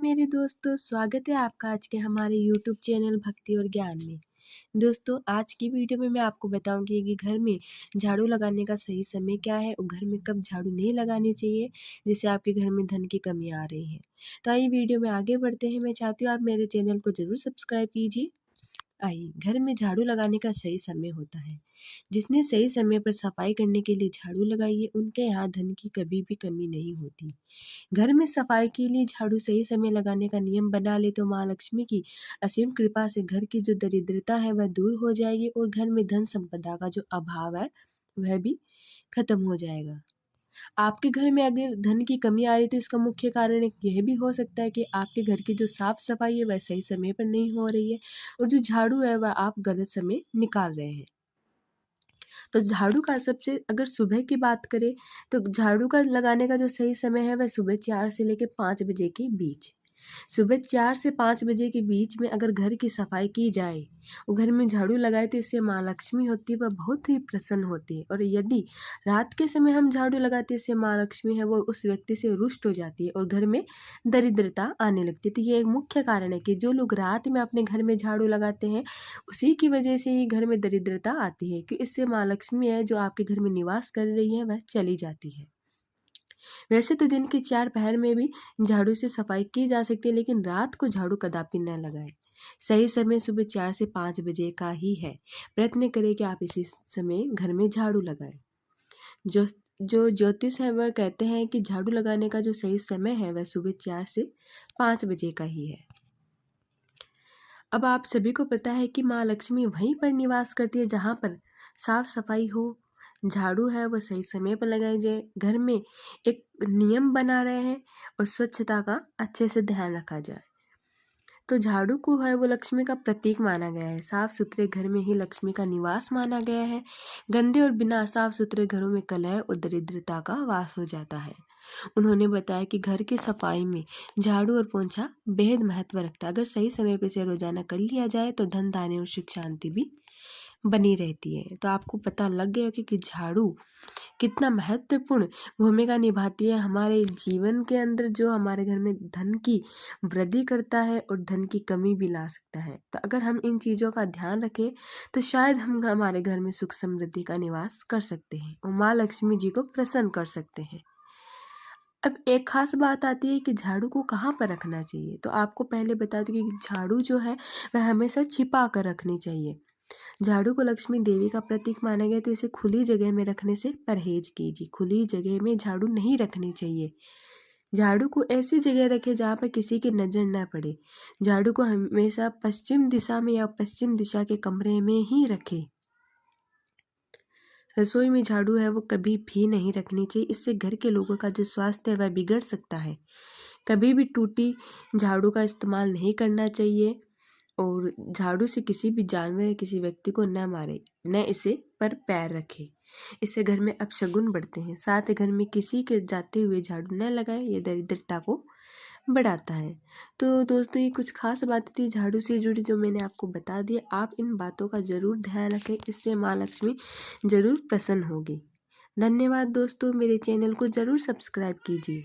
मेरे दोस्तों, स्वागत है आपका आज के हमारे यूट्यूब चैनल भक्ति और ज्ञान में। दोस्तों, आज की वीडियो में मैं आपको बताऊंगी कि घर में झाड़ू लगाने का सही समय क्या है और घर में कब झाड़ू नहीं लगानी चाहिए जिससे आपके घर में धन की कमी आ रही है। तो आइए वीडियो में आगे बढ़ते हैं। मैं चाहती हूँ आप मेरे चैनल को ज़रूर सब्सक्राइब कीजिए। आइए, घर में झाड़ू लगाने का सही समय होता है। जिसने सही समय पर सफाई करने के लिए झाड़ू लगाई है, उनके यहाँ धन की कभी भी कमी नहीं होती। घर में सफाई के लिए झाड़ू सही समय लगाने का नियम बना ले तो माँ लक्ष्मी की असीम कृपा से घर की जो दरिद्रता है वह दूर हो जाएगी और घर में धन संपदा का जो अभाव है वह भी खत्म हो जाएगा। आपके घर में अगर धन की कमी आ रही है तो इसका मुख्य कारण यह भी हो सकता है कि आपके घर की जो साफ सफाई है वह सही समय पर नहीं हो रही है और जो झाड़ू है वह आप गलत समय निकाल रहे हैं। तो झाड़ू का सबसे अगर सुबह की बात करें तो झाड़ू का लगाने का जो सही समय है वह सुबह 4 से लेकर 5 बजे के बीच। सुबह 4 से 5 बजे के बीच में अगर घर की सफाई की जाए और घर में झाड़ू लगाए तो इससे माँ लक्ष्मी होती है वह बहुत ही प्रसन्न होती है। और यदि रात के समय हम झाड़ू लगाते हैं इससे माँ लक्ष्मी है वो उस व्यक्ति से रुष्ट हो जाती है और घर में दरिद्रता आने लगती है। तो ये एक मुख्य कारण है कि जो लोग रात में अपने घर में झाड़ू लगाते हैं उसी की वजह से ही घर में दरिद्रता आती है कि इससे माँ लक्ष्मी है जो आपके घर में निवास कर रही है वह चली जाती है। वैसे तो दिन के 4 पहर में भी झाड़ू से सफाई की जा सकती है लेकिन रात को झाड़ू कदापि न लगाएं। सही समय सुबह 4 से 5 बजे का ही है। प्रयत्न करें कि आप इसी समय घर में झाड़ू लगाएं। जो जो ज्योतिष है वह कहते हैं कि झाड़ू लगाने का जो सही समय है वह सुबह 4 से 5 बजे का ही है। अब आप सभी को पता है कि माँ लक्ष्मी वहीं पर निवास करती है जहाँ पर साफ सफाई हो। झाड़ू है वो सही समय पर लगाई जाए। घर में एक नियम बना रहे हैं और स्वच्छता का अच्छे से ध्यान रखा जाए। तो झाड़ू को है वो लक्ष्मी का प्रतीक माना गया है। साफ सुथरे घर में ही लक्ष्मी का निवास माना गया है। गंदे और बिना साफ सुथरे घरों में कलह और दरिद्रता का वास हो जाता है। उन्होंने बताया कि घर की सफाई में झाड़ू और पोंछा बेहद महत्व रखता है। अगर सही समय पर इसे रोजाना कर लिया जाए तो धन धान्य और सुख शांति भी बनी रहती है। तो आपको पता लग गया कि झाड़ू कितना महत्वपूर्ण भूमिका निभाती है हमारे जीवन के अंदर, जो हमारे घर में धन की वृद्धि करता है और धन की कमी भी ला सकता है। तो अगर हम इन चीज़ों का ध्यान रखें तो शायद हम हमारे घर में सुख समृद्धि का निवास कर सकते हैं और माँ लक्ष्मी जी को प्रसन्न कर सकते हैं। अब एक खास बात आती है कि झाड़ू को कहाँ पर रखना चाहिए। तो आपको पहले बता दूं कि झाड़ू जो है वह हमेशा छिपा कर रखनी चाहिए। झाड़ू को लक्ष्मी देवी का प्रतीक माना गया तो इसे खुली जगह में रखने से परहेज कीजिए। खुली जगह में झाड़ू नहीं रखनी चाहिए। झाड़ू को ऐसी जगह रखें जहाँ पर किसी की नज़र न पड़े। झाड़ू को हमेशा पश्चिम दिशा में या पश्चिम दिशा के कमरे में ही रखें। रसोई में झाड़ू है वो कभी भी नहीं रखनी चाहिए। इससे घर के लोगों का जो स्वास्थ्य है वह बिगड़ सकता है। कभी भी टूटी झाड़ू का इस्तेमाल नहीं करना चाहिए और झाड़ू से किसी भी जानवर या किसी व्यक्ति को न मारे, न इसे पर पैर रखे। इससे घर में अपशगुन बढ़ते हैं। साथ ही घर में किसी के जाते हुए झाड़ू न लगाए, ये दरिद्रता को बढ़ाता है। तो दोस्तों, ये कुछ खास बातें थी झाड़ू से जुड़ी जो मैंने आपको बता दी। आप इन बातों का ज़रूर ध्यान रखें, इससे माँ लक्ष्मी ज़रूर प्रसन्न होगी। धन्यवाद दोस्तों, मेरे चैनल को ज़रूर सब्सक्राइब कीजिए।